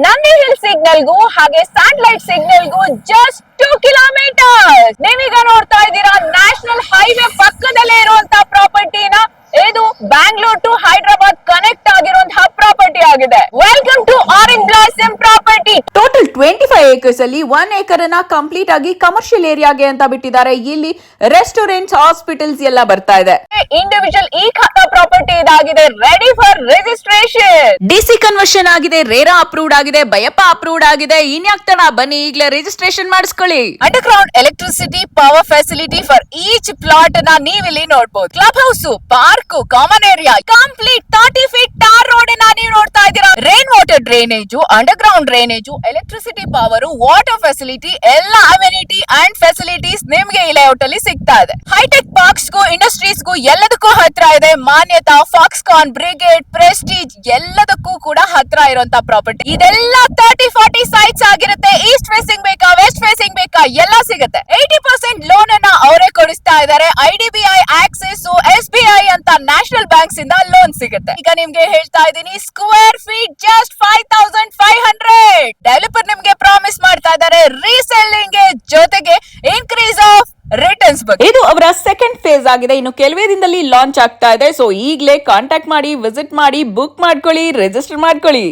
Nandi hill ಸಿಗ್ನಲ್ಗೂ ಹಾಗೆ satellite ಸಿಗ್ನಲ್ಗೂ just 2 kilometre. ನೀವೀಗ ನೋಡ್ತಾ ಇದ್ದೀರಾ ನ್ಯಾಷನಲ್ ಹೈವೇ ಪಕ್ಕದಲ್ಲೇ ಇರುವಂತಹ ಪ್ರಾಪರ್ಟಿನ. ಇದು ಬ್ಯಾಂಗ್ಳೂರ್ ಟು ಹೈದರಾಬಾದ್ ಕನೆಕ್ಟ್ ಆಗಿರುವಂತಹ ಪ್ರಾಪರ್ಟಿ ಆಗಿದೆ. Welcome to Orange Blossom property. Total 25 acres ಅಲ್ಲಿ 1 ಏಕರ್ ಅನ್ನ ಕಂಪ್ಲೀಟ್ ಆಗಿ ಕಮರ್ಷಿಯಲ್ ಏರಿಯಾಗೆ ಅಂತ ಬಿಟ್ಟಿದ್ದಾರೆ. ಇಲ್ಲಿ ರೆಸ್ಟೋರೆಂಟ್ಸ್, ಹಾಸ್ಪಿಟಲ್ಸ್ ಎಲ್ಲ ಬರ್ತಾ ಇದೆ. ಇಂಡಿವಿಜುವಲ್ ಈ ಖಾತಾ ಪ್ರಾಪರ್ಟಿ ಇದಾಗಿದೆ. Ready for registration. DC conversion ಆಗಿದೆ, ರೇರಾ ಅಪ್ರೂವ್ಡ್ ಆಗಿದೆ, ಬಯಪ್ಪ ಅಪ್ರೂವ್ಡ್ ಆಗಿದೆ. ಇನ್ಯಾಕ್ ತಡ, ಬನ್ನಿ ಈಗಲೇ ರಿಜಿಸ್ಟ್ರೇಷನ್ ಮಾಡಿಸ್ಕೊಳ್ಳಿ. Underground electricity, power facility for each plot ನ ನೀವಿಲ್ಲಿ ನೋಡಬಹುದು. Club house, park, common area, complete 30 feet tar road ನೀವು ನೋಡ್ತಾ ಇದ್ದೀರಾ. Rain water drainage, underground drainage, electricity, power, water facility, ಎಲ್ಲ ಅಮ್ಯುನಿಟಿ ಅಂಡ್ ಫೆಸಿಲಿಟೀಸ್ ನಿಮ್ಗೆ ಈ ಲೇಔಟ್ ಅಲ್ಲಿ ಸಿಗ್ತಾ ಇದೆ. ಹೈಟೆಕ್ ಪಾರ್ಕ್ಸ್ ಗೂ, ಇಂಡಸ್ಟ್ರೀಸ್ ಗೂ ಎಲ್ಲದಕ್ಕೂ ಹತ್ರ ಇದೆ. ಮಾನ್ಯತಾ, ಫಾಕ್ಸ್ಕಾನ್, ಬ್ರಿಗೇಡ್, ಪ್ರೆಸ್ಟೀಜ್ ಎಲ್ಲದಕ್ಕೂ ಕೂಡ ಹತ್ರ ಇರುವಂತ ಪ್ರಾಪರ್ಟಿ. ಇದೆಲ್ಲ 30-40 ಸೈಟ್ಸ್ ಆಗಿರುತ್ತೆ. ಈಸ್ಟ್ ಫೇಸಿಂಗ್ ಬೇಕಾ, ವೆಸ್ಟ್ ಫೇಸಿಂಗ್ ಬೇಕಾ, ಎಲ್ಲ ಸಿಗುತ್ತೆ. 80% ಲೋನ್ ಅನ್ನ ಅವರೇ ಕೊಡಿಸ್ತಾ ಇದ್ದಾರೆ. IDBI, ಆಕ್ಸಿಸ್, SBI ಅಂತ ನ್ಯಾಷನಲ್ ಬ್ಯಾಂಕ್ಸ್ ಇಂದ ಲೋನ್ ಸಿಗುತ್ತೆ. ಈಗ ನಿಮ್ಗೆ ಹೇಳ್ತಾ ಇದ್ದೀನಿ, ಸ್ಕ್ವೇರ್ ಫೀಟ್ ಜಸ್ಟ್ 5500. ಡೆವಲಪರ್ ನಿಮ್ಗೆ ಪ್ರಾಮಿಸ್ ಮಾಡ್ತಾ ಇದ್ದಾರೆ ರೀಸೆಲ್ಲಿಂಗ್ ಜೊತೆಗೆ ಇನ್ಕ್ರೀಸ್ ಆಫ್ ರಿಟರ್ನ್ಸ್ ಬಗ್ಗೆ. ಇದು ಅವರ ಸೆಕೆಂಡ್ ಫೇಸ್ ಆಗಿದೆ. ಇನ್ನು ಕೆಲವೇ ದಿನದಲ್ಲಿ ಲಾಂಚ್ ಆಗ್ತಾ ಇದೆ. ಸೊ ಈಗಲೇ ಕಾಂಟ್ಯಾಕ್ಟ್ ಮಾಡಿ, ವಿಸಿಟ್ ಮಾಡಿ, ಬುಕ್ ಮಾಡ್ಕೊಳ್ಳಿ, ರಿಜಿಸ್ಟರ್ ಮಾಡ್ಕೊಳ್ಳಿ.